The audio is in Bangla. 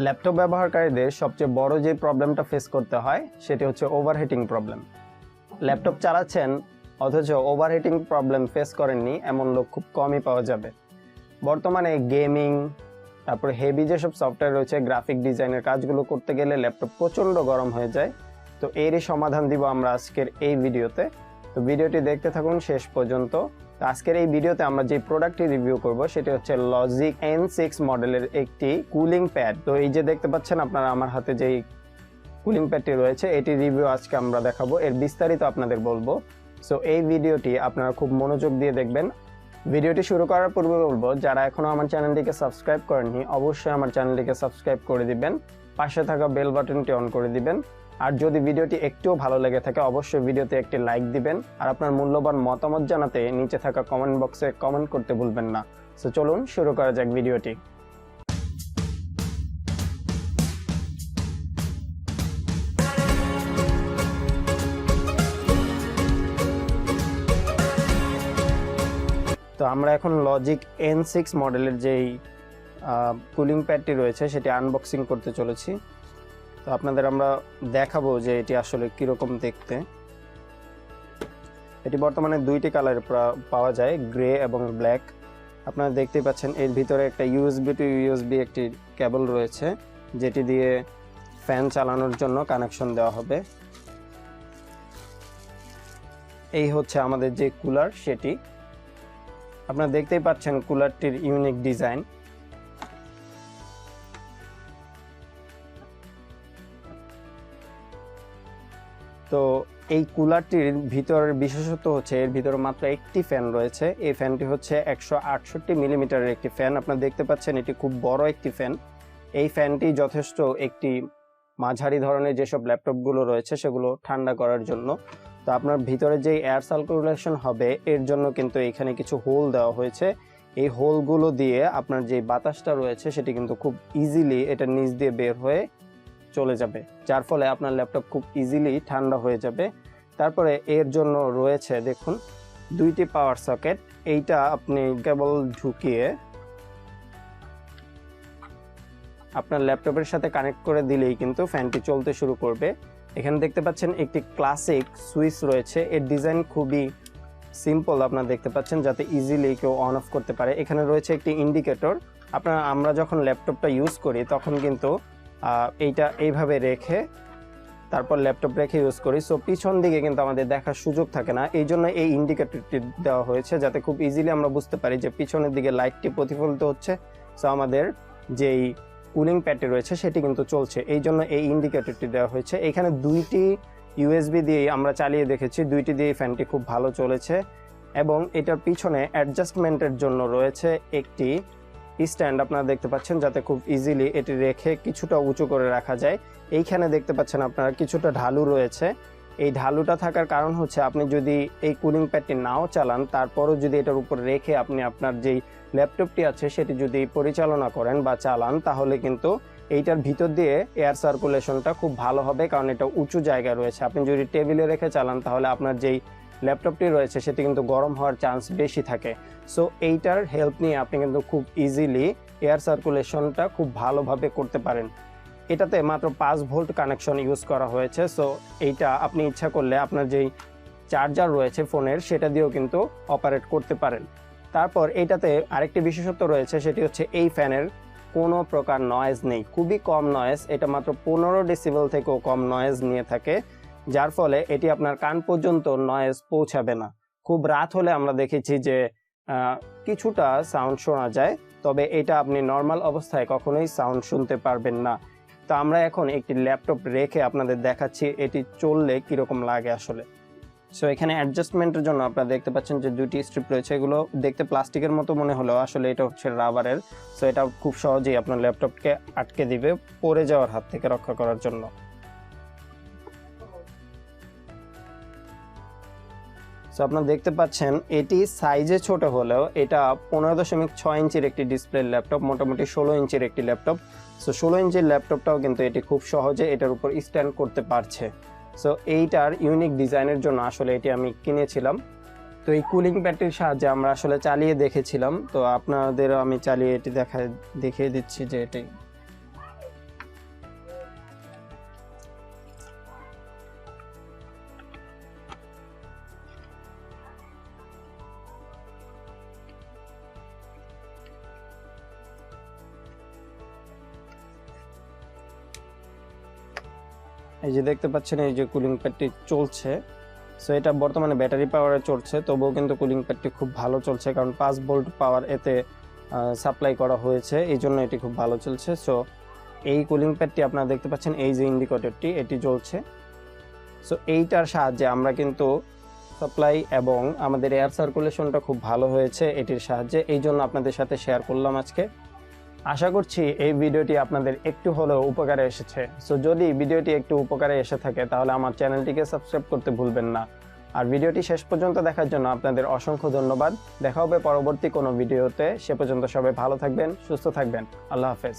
ল্যাপটপ ব্যবহারকারীদের সবচেয়ে বড় যে প্রবলেমটা ফেস করতে হয় সেটি হচ্ছে ওভারহিটিং প্রবলেম। ল্যাপটপ চালাচ্ছেন অথচ ওভারহিটিং প্রবলেম ফেস করেননি এমন লোক খুব কমই পাওয়া যাবে। বর্তমানে গেমিং, তারপরে হেভি যেসব সফটওয়্যার রয়েছে, গ্রাফিক ডিজাইনের কাজগুলো করতে গেলে ল্যাপটপ প্রচণ্ড গরম হয়ে যায়। তো এরই সমাধান দিব আমরা আজকের এই ভিডিওতে। তো ভিডিওটি দেখতে থাকুন শেষ পর্যন্ত। আজকের এই ভিডিওতে আমরা যে প্রোডাক্টটি রিভিউ করব সেটি হচ্ছে লজিক N6 মডেলের একটি কুলিং প্যাড। তো এই যে দেখতে পাচ্ছেন আপনারা আমার হাতে যেই কুলিং প্যাডটি রয়েছে, এটি রিভিউ আজকে আমরা দেখাবো, এর বিস্তারিত আপনাদের বলবো। সো এই ভিডিওটি আপনারা খুব মনোযোগ দিয়ে দেখবেন। ভিডিওটি শুরু করার পূর্বে বলবো, যারা এখনো আমার চ্যানেলটিকে সাবস্ক্রাইব করেননি অবশ্যই আমার চ্যানেলটিকে সাবস্ক্রাইব করে দিবেন, পাশে থাকা বেল বাটনটি অন করে দিবেন। আর যদি ভিডিওটি একটুও ভালো লেগে থাকে অবশ্যই ভিডিওতে একটি লাইক দিবেন, আর আপনার মূল্যবান মতামত জানাতে নিচে থাকা কমেন্ট বক্সে কমেন্ট করতে ভুলবেন না। সো চলুন শুরু করা যাক ভিডিওটি। তো আমরা এখন লজিক N6 মডেলের যেই কুলিং প্যাডটি রয়েছে সেটি আনবক্সিং করতে চলেছি। তো আপনাদের আমরা দেখাবো যে এটি আসলে কীরকম দেখতে। এটি বর্তমানে দুইটি কালারে পাওয়া যায়, গ্রে এবং ব্ল্যাক। আপনারা দেখতেই পাচ্ছেন এর ভিতরে একটা ইউএসবি টু ইউএসবি একটি কেবল রয়েছে, যেটি দিয়ে ফ্যান চালানোর জন্য কানেকশন দেওয়া হবে। এই হচ্ছে আমাদের যে কুলার সেটি। আপনারা দেখতেই পাচ্ছেন কুলারটির ইউনিক ডিজাইন। তো এই কুলারটির ভিতরের বিশেষত্ব হচ্ছে এর ভিতরে মাত্র একটি ফ্যান রয়েছে। এই ফ্যানটি হচ্ছে 168 মিলিমিটারের একটি ফ্যান। আপনারা দেখতে পাচ্ছেন এটি খুব বড় একটি ফ্যান। এই ফ্যানটি যথেষ্ট একটি মাঝারি ধরনের যেসব ল্যাপটপগুলো রয়েছে সেগুলো ঠান্ডা করার জন্য। তো আপনার ভিতরে যে এয়ার সার্কুলেশন হবে এর জন্য কিন্তু এখানে কিছু হোল দেওয়া হয়েছে। এই হোলগুলো দিয়ে আপনার যে বাতাসটা রয়েছে সেটি কিন্তু খুব ইজিলি এটা নিচ দিয়ে বের হয়ে চলে যাবে, যার ফলে আপনার ল্যাপটপ খুব ইজিলি ঠান্ডা হয়ে যাবে। তারপরে এর জন্য রয়েছে দেখুন দুইটি পাওয়ার সকেট। এইটা আপনি কেবল ঢুকিয়ে আপনার ল্যাপটপের সাথে কানেক্ট করে দিলেই কিন্তু ফ্যানটি চলতে শুরু করবে। এখানে দেখতে পাচ্ছেন একটি ক্লাসিক সুইচ রয়েছে। এর ডিজাইন খুবই সিম্পল, আপনারা দেখতে পাচ্ছেন, যাতে ইজিলি কেউ অন অফ করতে পারে। এখানে রয়েছে একটি ইন্ডিকেটর। আমরা যখন ল্যাপটপটা ইউজ করি তখন কিন্তু এইটা এইভাবে রেখে তারপর ল্যাপটপ রেখে ইউজ করি। সো পিছন দিকে কিন্তু আমাদের দেখার সুযোগ থাকে না, এই জন্য এই ইন্ডিকেটরটি দেওয়া হয়েছে যাতে খুব ইজিলি আমরা বুঝতে পারি যে পিছনের দিকে লাইটটি প্রতিফলিত হচ্ছে। সো আমাদের যেই কুলিং প্যাডটি রয়েছে সেটি কিন্তু চলছে, এই জন্য এই ইন্ডিকেটরটি দেওয়া হয়েছে। এখানে দুইটি ইউএসবি দিয়ে আমরা চালিয়ে দেখেছি, দুইটি দিয়ে ফ্যানটি খুব ভালো চলেছে। এবং এটার পিছনে অ্যাডজাস্টমেন্টের জন্য রয়েছে একটি স্ট্যান্ড, আপনারা দেখতে পাচ্ছেন, যাতে খুব ইজিলি এটি রেখে কিছুটা উঁচু করে রাখা যায়। এইখানে দেখতে পাচ্ছেন আপনারা কিছুটা ঢালু রয়েছে। এই ঢালুটা থাকার কারণ হচ্ছে আপনি যদি এই কুলিং প্যাডটি নাও চালান তারপরও যদি এটার উপর রেখে আপনি আপনার যেই ল্যাপটপটি আছে সেটি যদি পরিচালনা করেন বা চালান তাহলে কিন্তু এইটার ভিতর দিয়ে এয়ার সার্কুলেশনটা খুব ভালো হবে, কারণ এটা উঁচু জায়গায় রয়েছে। আপনি যদি টেবিলে রেখে চালান তাহলে আপনার যেই ল্যাপটপটি রয়েছে সেটি কিন্তু গরম হওয়ার চান্স বেশি থাকে। সো এইটার হেল্প নিয়ে আপনি কিন্তু খুব ইজিলি এয়ার সার্কুলেশনটা খুব ভালোভাবে করতে পারেন। এটাতে মাত্র 5 ভোল্ট কানেকশন ইউজ করা হয়েছে। সো এইটা আপনি ইচ্ছা করলে আপনার যেই চার্জার রয়েছে ফোনের সেটা দিয়েও কিন্তু অপারেট করতে পারেন। তারপর এইটাতে আরেকটি বিশেষত্ব রয়েছে, সেটি হচ্ছে এই ফ্যানের কোনো প্রকার নয়েজ নেই, খুবই কম নয়েজ। এটা মাত্র 15 ডেসিবেল থেকেও কম নয়েজ নিয়ে থাকে, যার ফলে এটি আপনার কান পর্যন্ত নয়েজ পৌঁছাবে না। খুব রাত হলে আমরা দেখেছি যে কিছুটা সাউন্ড শোনা যায়, তবে এটা আপনি নর্মাল অবস্থায় কখনোই সাউন্ড শুনতে পারবেন না। তো আমরা এখন একটি ল্যাপটপ রেখে আপনাদের দেখাচ্ছি এটি চললে কীরকম লাগে আসলে। সো এখানে অ্যাডজাস্টমেন্টের জন্য আপনারা দেখতে পাচ্ছেন যে দুটি স্ট্রিপ রয়েছে। এগুলো দেখতে প্লাস্টিকের মতো মনে হলেও আসলে এটা হচ্ছে রাবারের। সো এটা খুব সহজেই আপনার ল্যাপটপকে আটকে দিবে পড়ে যাওয়ার হাত থেকে রক্ষা করার জন্য। সো আপনারা দেখতে পাচ্ছেন এটি সাইজে ছোট হলেও এটা 15.6 ইঞ্চির একটি ডিসপ্লে ল্যাপটপ, মোটামুটি 16 ইঞ্চির একটি ল্যাপটপ। সো 16 ইঞ্চির ল্যাপটপটাও কিন্তু এটি খুব সহজে এটার উপর স্ট্যান্ড করতে পারছে। সো এইটার ইউনিক ডিজাইনের জন্য আসলে এটি আমি কিনেছিলাম। তো এই কুলিং প্যাডটির সাহায্যে আমরা আসলে চালিয়ে দেখেছিলাম। তো আপনাদেরও আমি চালিয়ে এটি দেখিয়ে দিচ্ছি যে এটি এই যে দেখতে পাচ্ছেন এই যে কুলিং প্যাডটি চলছে। সো এটা বর্তমানে ব্যাটারি পাওয়ারে চলছে, তবুও কিন্তু কুলিং প্যাডটি খুব ভালো চলছে, কারণ 5 ভোল্ট পাওয়ার এতে সাপ্লাই করা হয়েছে, এই জন্য এটি খুব ভালো চলছে। সো এই কুলিং প্যাডটি আপনারা দেখতে পাচ্ছেন, এই যে ইন্ডিকেটরটি এটি জ্বলছে। সো এইটার সাহায্যে আমরা কিন্তু সাপ্লাই এবং আমাদের এয়ার সার্কুলেশনটা খুব ভালো হয়েছে এটির সাহায্যে, এই জন্য আপনাদের সাথে শেয়ার করলাম আজকে। আশা করছি এই ভিডিওটি আপনাদের একটু হলেও উপকারে এসেছে। সো যদি ভিডিওটি একটু উপকারে এসে থাকে তাহলে আমার চ্যানেলটিকে সাবস্ক্রাইব করতে ভুলবেন না। আর ভিডিওটি শেষ পর্যন্ত দেখার জন্য আপনাদের অসংখ্য ধন্যবাদ। দেখা হবে পরবর্তী কোনো ভিডিওতে। সে পর্যন্ত সবাই ভালো থাকবেন, সুস্থ থাকবেন। আল্লাহ হাফেজ।